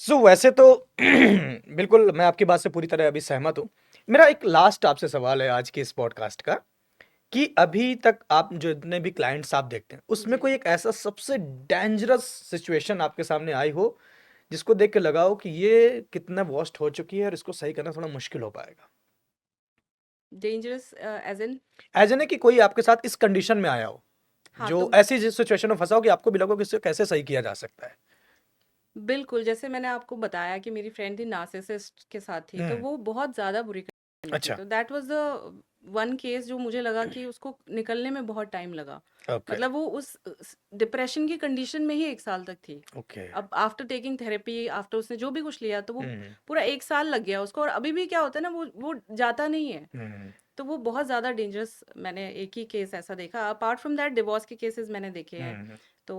वैसे तो बिल्कुल मैं आपकी बात से पूरी तरह अभी सहमत हूँ। मेरा एक लास्ट आपसे सवाल है आज के इस पॉडकास्ट का, कि अभी तक आप जो जितने भी क्लाइंट्स आप देखते हैं, उसमें जी। कोई एक ऐसा सबसे डेंजरस सिचुएशन आपके सामने आई हो, जिसको देख के लगा हो कि ये कितना वर्स्ट हो चुकी है और इसको सही करना थोड़ा मुश्किल हो पाएगा? Dangerous as in? As an है कि कोई आपके साथ इस कंडीशन में आया हो, हाँ, जो तो ऐसी सिचुएशन में फँसा हो कि आपको भी लगा हो कि इसे कैसे सही किया जा सकता है? बिल्कुल, जैसे मैंने आपको बताया कि मेरी फ्रेंड थी नार्सिसिस्ट के साथ थी, तो हुँ, वो बहुत ज़्यादा बुरी कंडीशन में थी। अच्छा, तो that was the one case जो मुझे लगा कि उसको निकलने में बहुत टाइम लगा। ओके, मतलब वो उस डिप्रेशन की कंडीशन में ही 1 साल तक थी। ओके। अब आफ्टर टेकिंग थेरेपी, आफ्टर उसने जो भी कुछ लिया, तो वो हुँ, पूरा 1 साल लग गया उसको, और अभी भी क्या होता है ना, वो जाता नहीं है। हुँ, तो वो बहुत ज़्यादा डेंजरस, मैंने एक ही केस ऐसा देखा। अपार्ट फ्रॉम दैट डिवोर्स के केसेस मैंने देखे हैं। हुँ। तो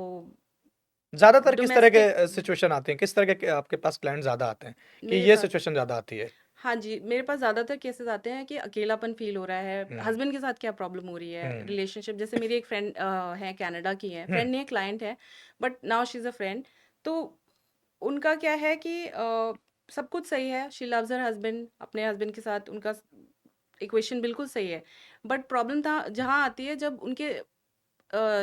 ज़्यादातर किस तरह के डोमेस्टिक सिचुएशन आते हैं? किस तरह के आपके पास क्लाइंट ज़्यादा आते हैं, कि मेरे ये पास सिचुएशन ज़्यादा आती है? हाँ जी, मेरे पास ज़्यादातर केसेस आते हैं कि अकेलापन फ़ील हो रहा है, हुँ, हस्बैंड के साथ क्या प्रॉब्लम हो रही है, हुँ, रिलेशनशिप। जैसे मेरी एक फ्रेंड है, कनाडा की है, हुँ, फ्रेंड नहीं है, क्लाइंट है, but now she is a friend. तो उनका क्या है कि सब कुछ सही है, शी लव्स हर हस्बैंड, अपने हस्बैंड के साथ उनका इक्वेशन बिल्कुल सही है। बट प्रॉब्लम था जहाँ आती है जब उनके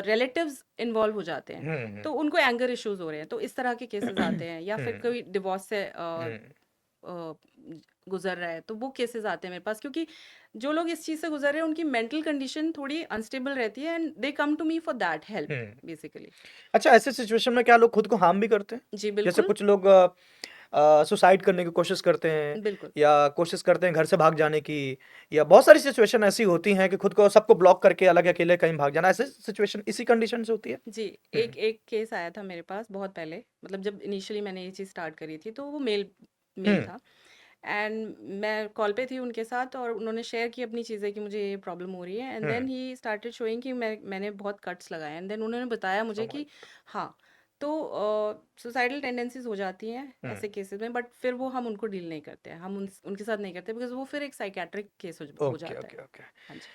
रिलेटिव्स इन्वॉल्व हो जाते हैं, हुँ, हुँ, तो उनको एंगर इश्यूज हो रहे हैं, तो इस तरह के केसेस आते हैं, या फिर हुँ, कोई डिवोर्स से हुँ, अ, गुजर रहा है, तो वो केसेस आते हैं मेरे पास, क्योंकि जो लोग इस चीज़ से गुजर रहे हैं उनकी मेंटल कंडीशन थोड़ी अनस्टेबल रहती है, and they come to me for that help हुँ। बेसिकली। अच्छा, ऐसे सिचुएशन में क्या लोग खुद को हार्म भी करते हैं? जी जैसे बिल्कुल। कुछ लोग सुसाइड करने की कोशिश करते हैं, बिल्कुल। या कोशिश करते हैं घर से भाग जाने की, या बहुत सारी सिचुएशन ऐसी होती हैं कि खुद को सबको ब्लॉक करके अलग अकेले कहीं भाग जाना, ऐसे सिचुएशन इसी कंडीशन से होती है? जी, हुँ, एक एक केस आया था मेरे पास बहुत पहले, मतलब जब इनिशियली मैंने ये चीज़ स्टार्ट करी थी, तो वो मेल हुँ, मेल था, एंड मैं कॉल पे थी उनके साथ, और उन्होंने शेयर की अपनी चीज़ें कि मुझे ये प्रॉब्लम हो रही है, एंड देन हुँ। ही स्टार्टेड शोइंग कि मैंने बहुत कट्स लगाए, एंड देन उन्होंने बताया ओह मुझे माय कि गॉड! हाँ, तो सुसाइडल टेंडेंसीज हो जाती हैं हुँ, ऐसे केसेस में, बट फिर वो हम उनको डील नहीं करते हैं, हम उनके साथ नहीं करते, बिकॉज वो फिर एक साइकेट्रिक केस हो ओके, जाता है। Okay, okay. हाँ जी।